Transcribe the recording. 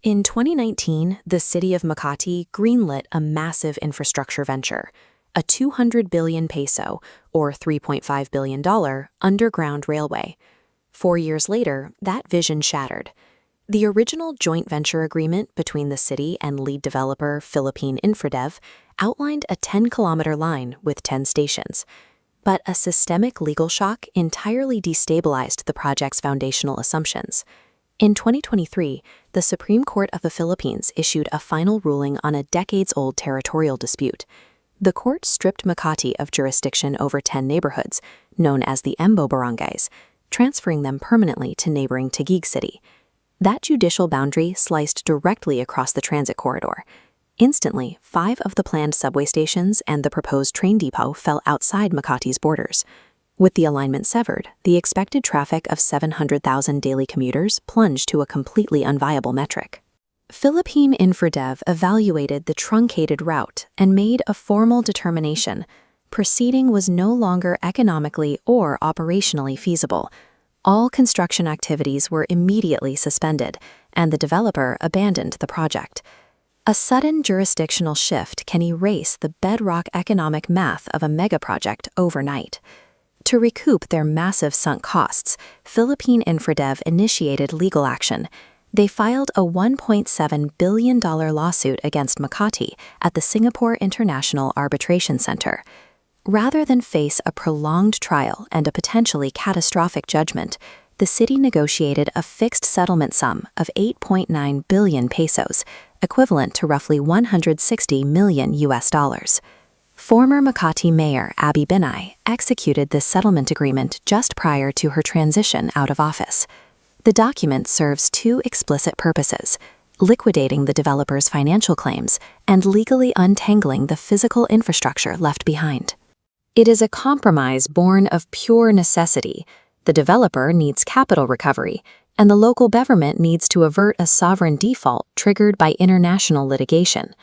In 2019, the city of Makati greenlit a massive infrastructure venture, a 200 billion peso, or $3.5 billion, underground railway. 4 years later, that vision shattered. The original joint venture agreement between the city and lead developer Philippine Infradev outlined a 10-kilometer line with 10 stations. But a systemic legal shock entirely destabilized the project's foundational assumptions. In 2023, the Supreme Court of the Philippines issued a final ruling on a decades-old territorial dispute. The court stripped Makati of jurisdiction over 10 neighborhoods, known as the Embo barangays, transferring them permanently to neighboring Taguig City. That judicial boundary sliced directly across the transit corridor. Instantly, 5 of the planned subway stations and the proposed train depot fell outside Makati's borders. With the alignment severed, the expected traffic of 700,000 daily commuters plunged to a completely unviable metric. Philippine Infradev evaluated the truncated route and made a formal determination. Proceeding was no longer economically or operationally feasible. All construction activities were immediately suspended, and the developer abandoned the project. A sudden jurisdictional shift can erase the bedrock economic math of a megaproject overnight. To recoup their massive sunk costs, Philippine Infradev initiated legal action. They filed a $1.7 billion lawsuit against Makati at the Singapore International Arbitration Center. Rather than face a prolonged trial and a potentially catastrophic judgment, the city negotiated a fixed settlement sum of 8.9 billion pesos, equivalent to roughly $160 million. Former Makati Mayor Abby Binay executed this settlement agreement just prior to her transition out of office. The document serves 2 explicit purposes: liquidating the developer's financial claims and legally untangling the physical infrastructure left behind. It is a compromise born of pure necessity. The developer needs capital recovery, and the local government needs to avert a sovereign default triggered by international litigation.